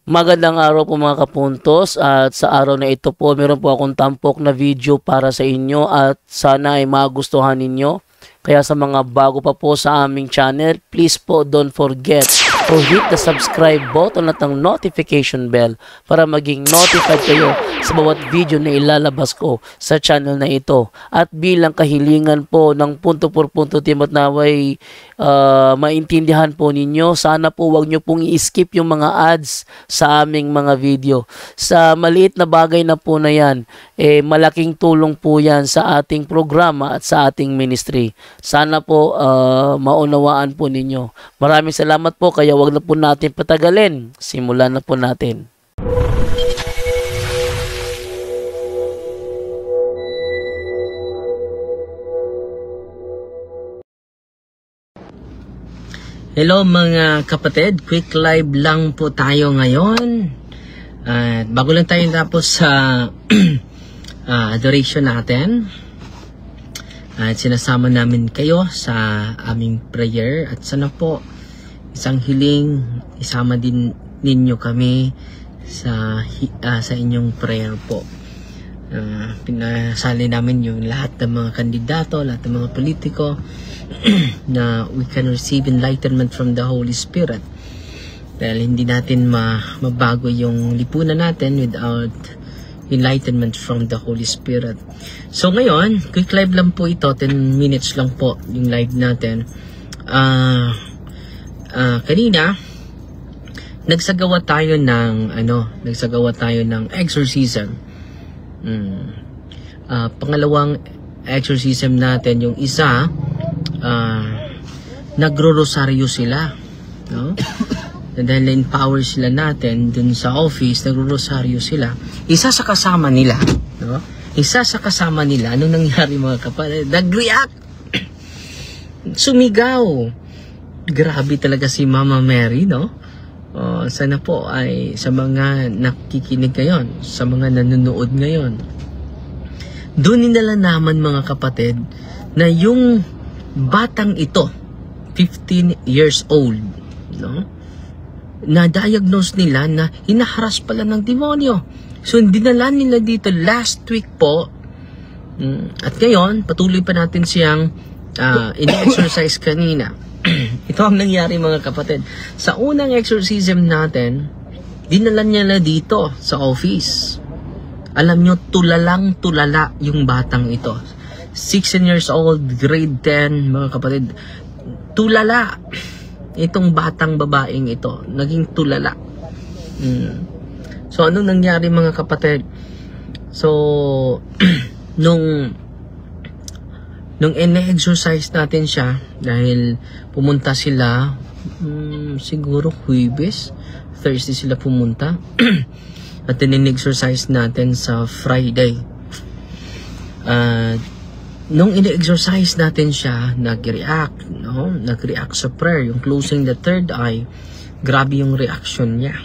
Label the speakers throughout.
Speaker 1: Magandang araw po mga kapuntos, at sa araw na ito po meron po akong tampok na video para sa inyo at sana ay magustuhan ninyo. Kaya sa mga bago pa po sa aming channel, please po don't forget to hit the subscribe button at ang notification bell para maging notified kayo sa bawat video na ilalabas ko sa channel na ito. At bilang kahilingan po ng punto por punto team at naway maintindihan po ninyo, sana po wag nyo pong i-skip yung mga ads sa aming mga video. Sa maliit na bagay na po na yan, malaking tulong po yan sa ating programa at sa ating ministry. Sana po maunawaan po ninyo. Maraming salamat po, kaya wag na po natin patagalin. Simulan na po natin.
Speaker 2: Hello mga kapatid, quick live lang po tayo ngayon. At bago lang tayo tapos sa adoration natin, at sinasama namin kayo sa aming prayer, at sana po isang hiling isama din ninyo kami sa inyong prayer po. Pinasali namin yung lahat ng mga kandidato, lahat ng mga politiko na we can receive enlightenment from the Holy Spirit, dahil hindi natin mabago yung lipunan natin without enlightenment from the Holy Spirit. So ngayon, quick live lang po ito, 10 minutes lang po yung live natin. Kanina nagsagawa tayo ng exorcism. Pangalawang exorcism natin, yung isa, nagro-rosaryo sila, no? Dahil na-empower sila natin dun sa office, nagro-rosaryo sila. Isa sa kasama nila, no? Isa sa kasama nila, anong nangyari mga kapatid? Nag-react! Sumigaw! Grabe talaga si Mama Mary, no? Sana po ay sa mga nakikinig ngayon, sa mga nanonood ngayon, doon nila naman mga kapatid na yung batang ito, 15 years old, no? Na-diagnose nila na hinaharas pala ng demonyo. So, dinala nila dito last week po. At ngayon, patuloy pa natin siyang in-exercise kanina. Ito ang nangyari mga kapatid. Sa unang exorcism natin, dinala nila dito sa office. Alam nyo, tulalang-tulala yung batang ito. 16 years old, grade 10, mga kapatid. Tulala. Itong batang babaeng ito, naging tulala. So, anong nangyari mga kapatid? So, nung ine-exercise natin siya, dahil pumunta sila, siguro Huwebes, Thursday sila pumunta, at in-exercise natin sa Friday. Nung ine-exercise natin siya, nag-react, no? Nag-react sa prayer, yung closing the third eye, grabe yung reaction niya.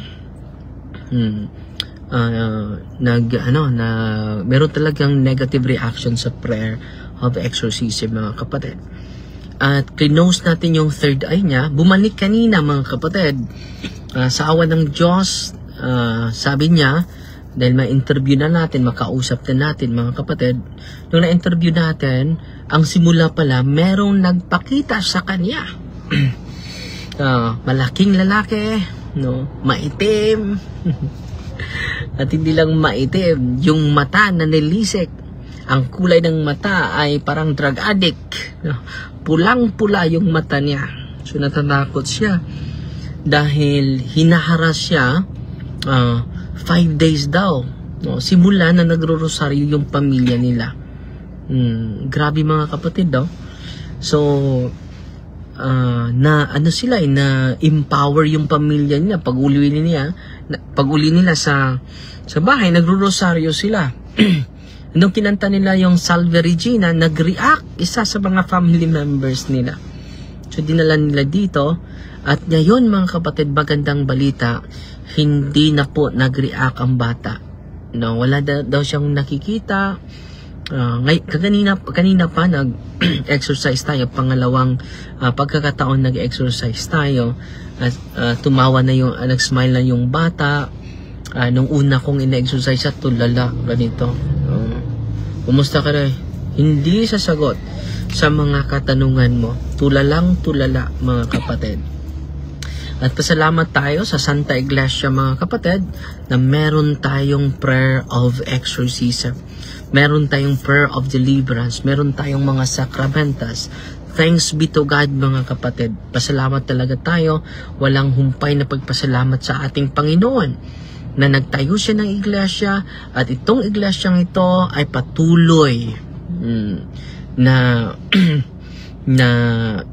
Speaker 2: Meron talagang negative reaction sa prayer of exorcism mga kapatid. At close natin yung third eye niya, bumalik kanina mga kapatid. Sa awa ng Diyos, sabi niya, dahil ma-interview na natin, makausap na natin mga kapatid, nung na-interview natin, ang simula pala, merong nagpakita sa kanya. Malaking lalaki, no? Maitim. At hindi lang maitim, yung mata na nilisik. Ang kulay ng mata ay parang drug addict. Pulang-pula yung mata niya. So natatakot siya. Dahil hinaharas siya, 5 days daw, no? Simula na nagro-rosaryo yung pamilya nila. Grabe mga kapatid daw. So na empower yung pamilya nila. Pag-uli nila sa bahay, nagro-rosaryo sila. Nung kinanta nila yung Salve Regina, nag-react isa sa mga family members nila. So dinala nila dito. At ngayon mga kapatid, magandang balita, hindi na po nag-react ang bata. No, wala daw siyang nakikita. kanina pa nag-exercise tayo, pangalawang pagkakataon nag-exercise tayo, at tumawa na nag-smile na yung bata. Nung una kong ina-exercise at tulala, ganito. Kumusta ka rin? Hindi sasagot sa mga katanungan mo. Tulalang tulala, mga kapatid. At pasalamat tayo sa Santa Iglesia, mga kapatid, na meron tayong prayer of exorcism. Meron tayong prayer of deliverance. Meron tayong mga sacramentas. Thanks be to God, mga kapatid. Pasalamat talaga tayo. Walang humpay na pagpasalamat sa ating Panginoon na nagtayo siya ng iglesia, at itong iglesyang ito ay patuloy na na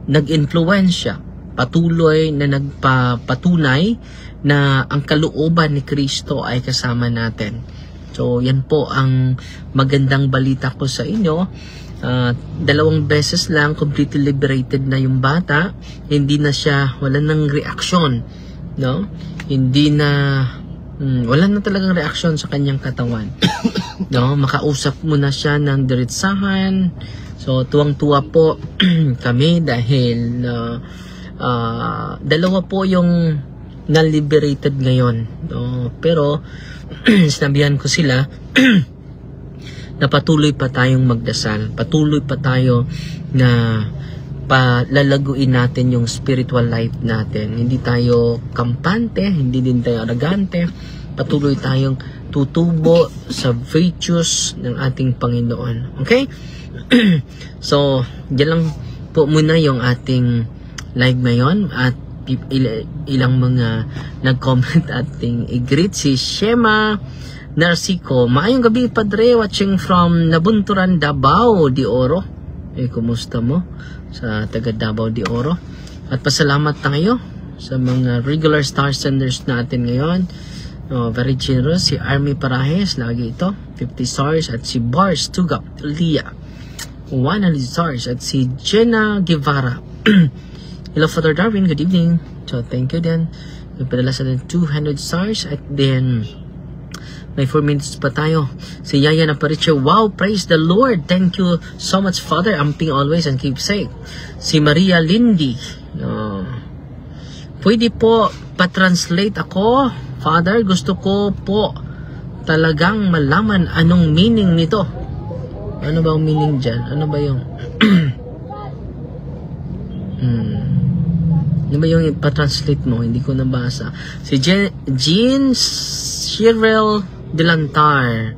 Speaker 2: nag-influensya, patuloy na nagpapatunay na ang kalooban ni Kristo ay kasama natin. So, yan po ang magandang balita ko sa inyo. 2 beses lang completely liberated na yung bata. Hindi na siya, wala nang reaksyon, no? Hindi na wala na talagang reaksyon sa kanyang katawan. No, makausap mo na siya ng diretsahan. So, tuwang-tuwa po kami dahil dalawa po yung na-liberated ngayon. No? Pero, sinabihan ko sila na patuloy pa tayong magdasal. Patuloy pa tayo na palalaguin natin yung spiritual life natin. Hindi tayo kampante, hindi din tayo arrogante. Patuloy tayong tutubo sa virtues ng ating Panginoon. Okay? So, yan lang po muna yung ating live ngayon. At ilang mga nag-comment ating i-greet. Si Shema Narcico. Maayong gabi, Padre. Watching from Nabunturan, Davao de Oro. Kumusta mo sa taga Davao de Oro? At pasalamat tayo sa mga regular star senders natin ngayon. Very generous. Si Army Parajes, lagi ito, 50 stars. At si Bars Tugap Lia, 100 stars. At si Jenna Guevara. Hello, Father Darwin. Good evening. So, thank you din. Nagpadala sa 200 stars. At then, may 4 minutes pa tayo. Si Yaya Naparicho, wow, praise the Lord. Thank you so much, Father. Amping always and keep safe. Si Maria Lindy, pwede po pa-translate ako, Father. Gusto ko po talagang malaman anong meaning nito. Ano ba ang meaning dyan? Ano ba yung ano ba yung pa-translate mo? Hindi ko nabasa. Si Jean Shirel Delantar,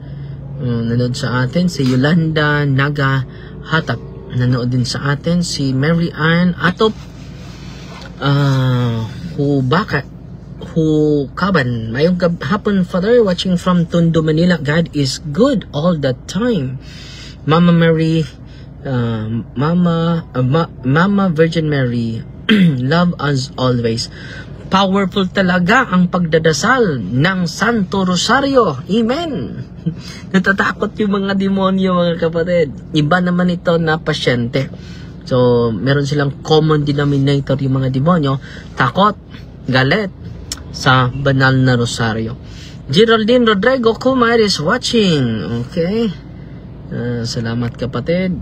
Speaker 2: nanood sa atin. Si Yolanda Naga Hatap, nanood din sa atin. Si Mary Ann Atop Kaban. Mayong hapon, Father, watching from Tondo, Manila. God is good all the time. Mama Mary, Mama Virgin Mary, love as always. Powerful talaga ang pagdadasal ng Santo Rosario. Amen. Natatakot yung mga demonyo, mga kapatid. Iba naman ito na pasyente. So, meron silang common denominator yung mga demonyo. Takot, galit sa banal na Rosario. Geraldine Rodrigo Kumar is watching. Okay. Salamat, kapatid.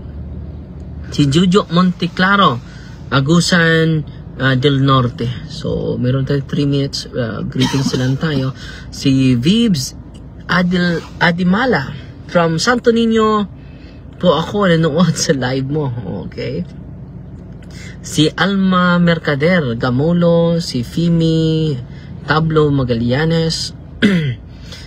Speaker 2: Si Jujo Monteclaro, Agusan del Norte. So, meron tayo 3 minutes. Greetings lang tayo. Si Vibs Adimala from Santo Niño po ako nanood sa live mo. Okay. Si Alma Mercader Gamulo, si Fimi Tablo Magallanes.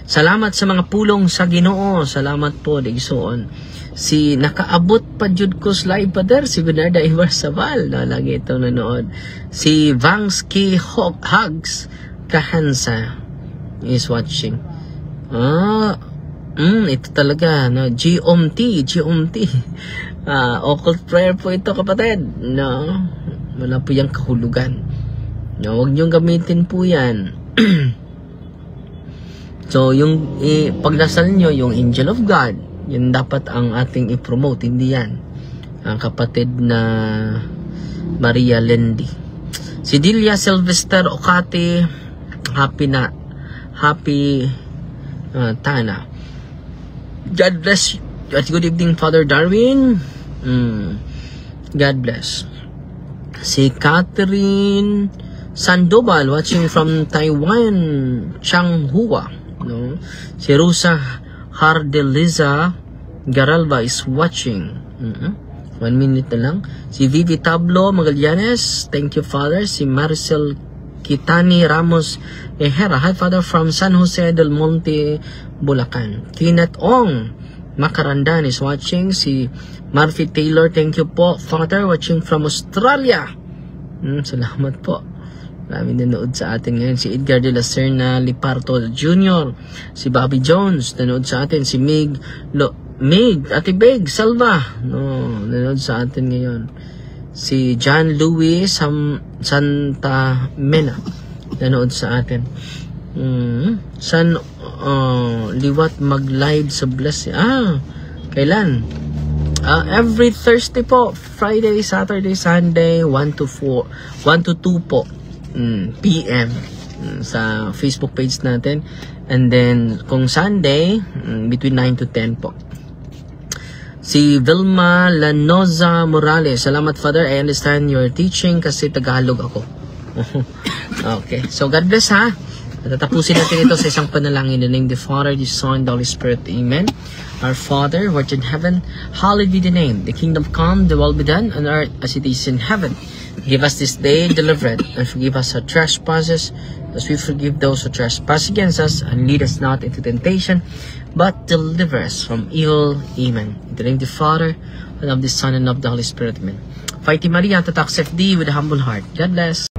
Speaker 2: Salamat sa mga pulong sa Ginoo. Salamat po, Digsoon. Si nakaabot pa jud ko sa live, Pader, si Bernarda Ibar Sabal, na lagi itong nanood. Si Vangsky Hugs Kahansa is watching. Ito talaga, no? GOMT. Occult prayer po ito, kapatid. No? Wala po yung kahulugan. No, huwag niyong gamitin po yan. So, yung pagdasal nyo, yung Angel of God, yun dapat ang ating i-promote, hindi yan ang kapatid na Maria Lendi. Si Delia Sylvester Ocati, happy Tana. God bless Good evening, Father Darwin. God bless. Si Catherine Sandoval watching from Taiwan, Changhua. No? Si Rosa Hardeliza Garalva is watching. 1 minute na lang. Si Vivi Tablo Magallanes, thank you, Father. Si Maricel Kitani Ramos Ehera, hi, Father, from San Jose del Monte, Bulacan. Kenneth Ong Makarandan is watching. Si Murphy Taylor, thank you po, Father, watching from Australia. Salamat po. Maraming nanood sa atin ngayon. Si Edgar de la Serna Liparto Jr. Si Bobby Jones, nanood sa atin. Si Mig, Ate Beg, Salva, nanood sa atin ngayon. Si John Louis Santa Mena, nanood sa atin. Liwat mag-live sa Bless. Kailan? Every Thursday po, Friday, Saturday, Sunday, 1 to 2 po. PM sa Facebook page natin, and then kung Sunday between 9 to 10 po. Si Vilma Lanoza Morales, salamat, Father, I understand your teaching kasi Tagalog ako. Okay, so God bless, ha. Tatapusin natin ito sa isang panalangin. In the name of the Father, the Son, the Holy Spirit, Amen. Our Father, who art in heaven, hallowed be the name. The kingdom come, the will be done on earth as it is in heaven. Give us this day deliverance, and forgive us our trespasses, as we forgive those who trespass against us, and lead us not into temptation, but deliver us from evil. Amen. In the name of the Father, and of the Son, and of the Holy Spirit. Amen. Fighting Maria, Tatak FD with a humble heart. God bless.